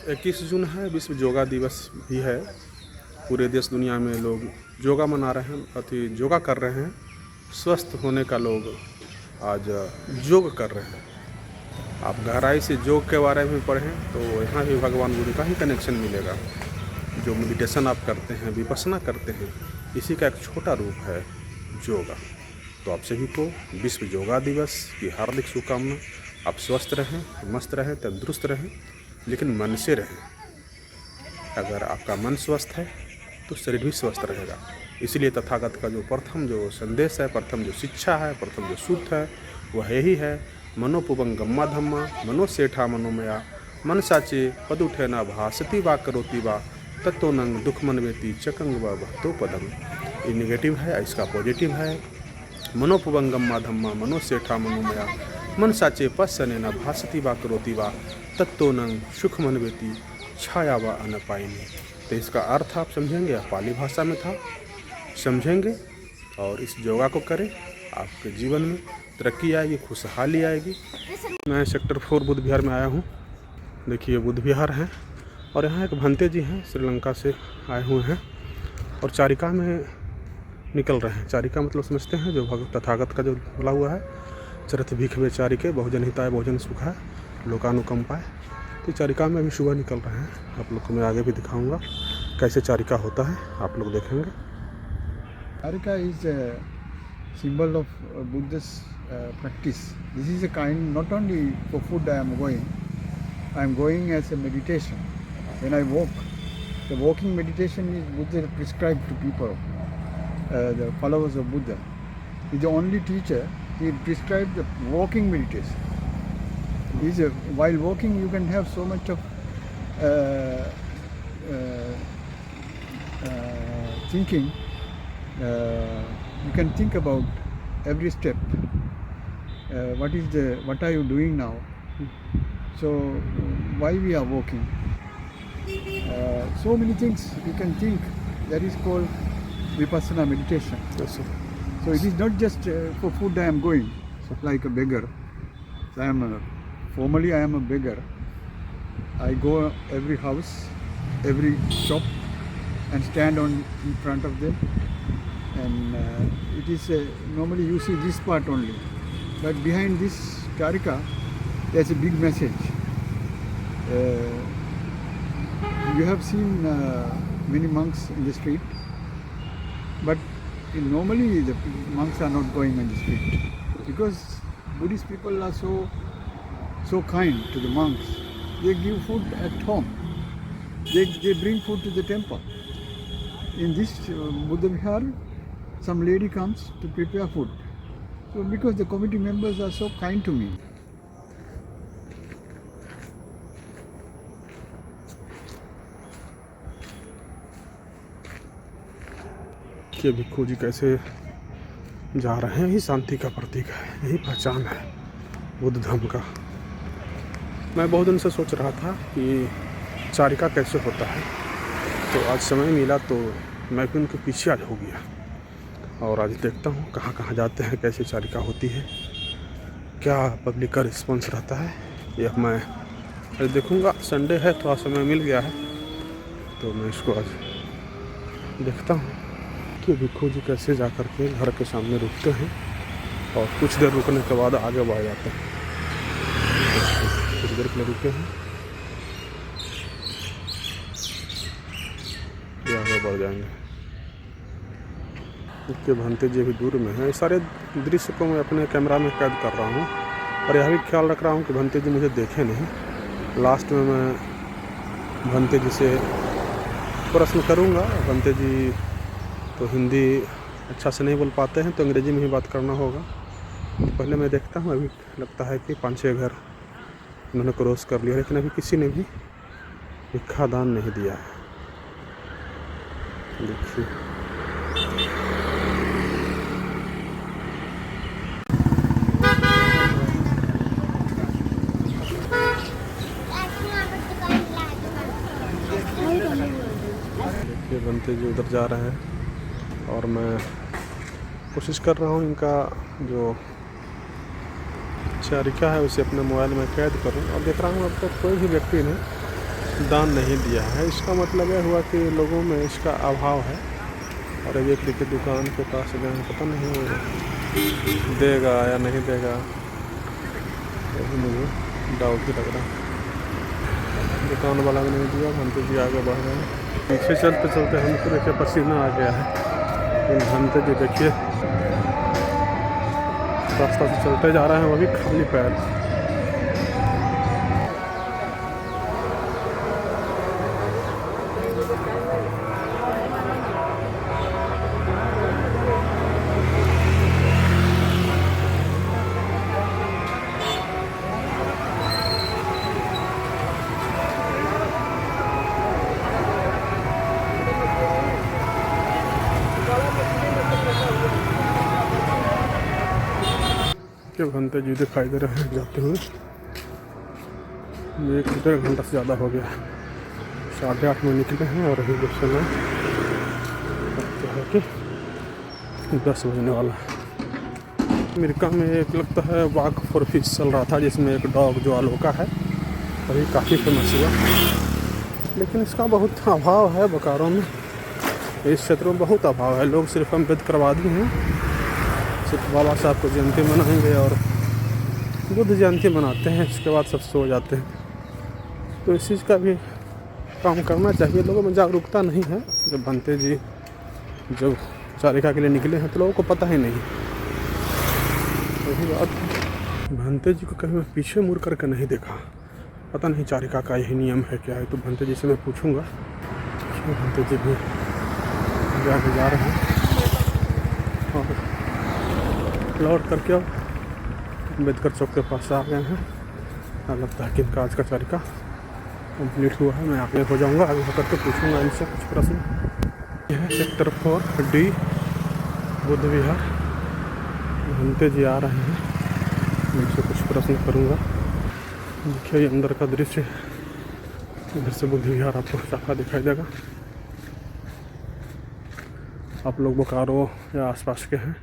21 जून है, विश्व योगा दिवस भी है। पूरे देश दुनिया में लोग योगा मना रहे हैं, अति योगा कर रहे हैं। स्वस्थ होने का लोग आज योग कर रहे हैं। आप गहराई से योग के बारे में पढ़ें तो यहाँ भी भगवान गुरु का ही कनेक्शन मिलेगा। जो मेडिटेशन आप करते हैं, विपश्यना करते हैं, इसी का एक छोटा रूप है योगा। तो आप सभी को विश्व योगा दिवस की हार्दिक शुभकामना। आप स्वस्थ रहें, मस्त रहें, तंदुरुस्त रहें, लेकिन मन से रहें। अगर आपका मन स्वस्थ है तो शरीर भी स्वस्थ रहेगा। इसलिए तथागत का जो प्रथम जो संदेश है, प्रथम जो शिक्षा है, प्रथम जो सूत्र है, वह यही है, मनोपुबंगम्मा धम्मा मनो सेठा मनोमया मन साचे पद उठे न भासती वा करोती वा तत्वनंग दुख मनवेती चकंग व भक्तो पदम। ये निगेटिव है, इसका पॉजिटिव है। मनोपुबंगम्मा धम्मा मनो सेठा मनोमया मन साचे पस्सने न भासती वा करोती वा तत्वनंग सुख मनवेती छाया व अनपाइनी। तो इसका अर्थ आप समझेंगे, पाली भाषा में था, समझेंगे और इस योगा को करें, आपके जीवन में तरक्की आएगी, खुशहाली आएगी। मैं सेक्टर 4 बुद्ध विहार में आया हूँ। देखिए बुद्ध विहार है और यहाँ एक भंते जी हैं, श्रीलंका से आए हुए हैं और चारिका में निकल रहे हैं। चारिका मतलब समझते हैं, जो भगवत तथागत का जो बोला हुआ है, चरथ भीख वे चारिके बहुजन हिताय बहुजन सुखाय लोकानुकंपाय। तो चारिका में अभी सुबह निकल रहे हैं। आप लोग को मैं आगे भी दिखाऊंगा कैसे चारिका होता है, आप लोग देखेंगे। Charika is a symbol of Buddhist practice. This is a kind, not only for food I am going as a meditation. When I walk, the walking meditation is Buddha prescribed to people, the followers of Buddha. He is the only teacher, he prescribed the walking meditation. While walking you can have so much of thinking. You can think about every step. What are you doing now? So why we are walking? So many things you can think. That is called vipassana meditation. Yes, sir. So it is not just for food I am going, like a beggar. Formally I am a beggar. I go every house, every shop, and stand in front of them. And it is normally you see this part only, but behind this charika there's a big message. You have seen many monks in the street, but normally the monks are not going on the street because Buddhist people are so kind to the monks. They give food at home, they bring food to the temple. In this Buddha Vihar, some lady comes to prepare food. So because the committee members are so kind to me. कि भिक्खू जी कैसे जा रहे हैं, यही शांति का प्रतीक है, यही पहचान है बुद्ध धर्म का। मैं बहुत दिन से सोच रहा था कि चारिका कैसे होता है, तो आज समय मिला तो मैं भी उनके पीछे आज हो गया और आज देखता हूँ कहाँ कहाँ जाते हैं, कैसे चारिका होती है, क्या पब्लिक का रिस्पॉन्स रहता है, यह मैं आज देखूँगा। संडे है, थोड़ा समय मिल गया है तो मैं इसको आज देखता हूँ कि भिक्खू जी कैसे जा कर के घर के सामने रुकते हैं और कुछ देर रुकने के बाद आगे बढ़ जाते हैं। कुछ देर के लिए रुके हैं, ये आगे बढ़ जाएंगे। इसके भंते जी भी दूर में हैं। सारे दृश्य को मैं अपने कैमरा में कैद कर रहा हूँ और यह भी ख्याल रख रहा हूँ कि भंते जी मुझे देखे नहीं। लास्ट में मैं भंते जी से प्रश्न करूँगा। भंते जी तो हिंदी अच्छा से नहीं बोल पाते हैं, तो अंग्रेजी में ही बात करना होगा। तो पहले मैं देखता हूँ। अभी लगता है कि 5-6 घर उन्होंने क्रॉस कर लिया, लेकिन अभी किसी ने भी भिक्षा दान नहीं दिया है। देखिए बनते जी उधर जा रहे हैं और मैं कोशिश कर रहा हूँ इनका जो चारिका है उसे अपने मोबाइल में कैद करूँ। और देख रहा हूँ अब तक कोई भी व्यक्ति ने दान नहीं दिया है। इसका मतलब यह हुआ कि लोगों में इसका अभाव है। और एक व्यक्ति की दुकान के पास गए, पता नहीं देगा या नहीं देगा, यही मुझे डाउट ही लग रहा है। दुकान वाला ने नहीं दिया, भंते जी आगे बढ़ रहे हैं। पीछे चलते चलते हमको देखिए पसीना आ गया है। इन भंते जी देखिए रास्ता से चलते जा रहे हैं, वो भी खाली पैर। के भंते जी दिखाई दे रहे हैं जाते हुए। 1-1.5 घंटा से ज़्यादा हो गया। 8:30 में निकले हैं और अभी जो समय है कि 10 बजने वाला है। अमेरिका में एक लगता है वॉक फॉर पीस चल रहा था, जिसमें एक डॉग जो अलोका है अभी काफ़ी फेमस हुआ। लेकिन इसका बहुत अभाव है बोकारो में। इस क्षेत्र में बहुत अभाव है। लोग सिर्फ अम्बेडकरवादी हैं, सिर्फ बाबा साहब को जयंती मनाएंगे और बुद्ध जयंती मनाते हैं, इसके बाद सब सो जाते हैं। तो इस चीज़ का भी काम करना चाहिए। लोगों में जागरूकता नहीं है। जब भंते जी जब चारिका के लिए निकले हैं तो लोगों को पता ही नहीं। वही बात, भंते जी को कहीं मैं पीछे मुड़ करके नहीं देखा। पता नहीं चारिका का यही नियम है क्या है। तो भंते जी से मैं पूछूंगा। भंते जी भी आगे जा रहे हैं और लौट करके अब अम्बेडकर चौक के पास आ गए हैं। लगता है कि इनका आज का चारिका कंप्लीट हुआ है। मैं आगे हो जाऊंगा, आगे होकर के पूछूंगा इनसे कुछ प्रश्न। यह है सेक्टर 4D बुद्ध विहार। भंते जी आ रहे हैं, इनसे कुछ प्रश्न करूंगा। देखिए अंदर का दृश्य, इधर से बुद्ध विहार आपको साफा दिखाई देगा। आप लोग बोकारो या आसपास के हैं,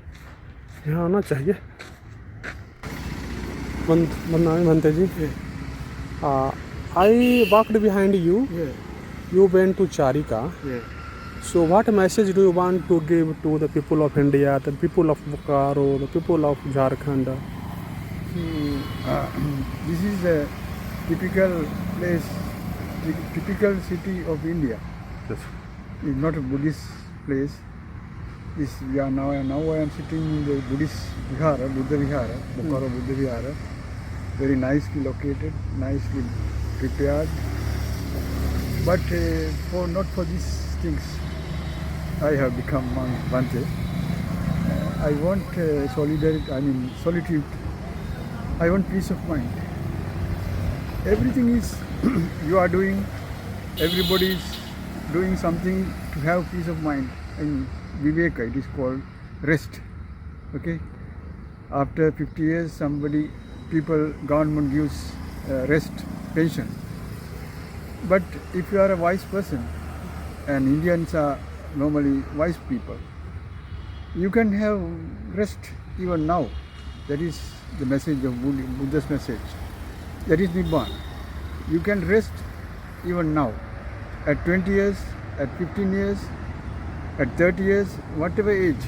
यहाँ आना चाहिए। Bante ji, I walked behind you. Yeah. You went to Charika. Yeah. So what message do you want to give to the people of India, the people of Bokaro, the people of Jharkhand? This is a typical place, typical city of India. Yes. It's not a Buddhist place. Now I am sitting in the Buddhist Vihara, Buddha Vihara, Bokaro Buddha Vihara. Very nicely located, nicely prepared. But not for these things, I have become monk Bante. I want solitude. I want peace of mind. Everything is you are doing, everybody is doing something to have peace of mind. And Viveka, it is called rest. Okay. After 50 years, government gives rest pension. But if you are a wise person, and Indians are normally wise people, you can have rest even now. That is the message of Buddha's message. That is Nibbana. You can rest even now. At 20 years, at 15 years, at 30 years, whatever age.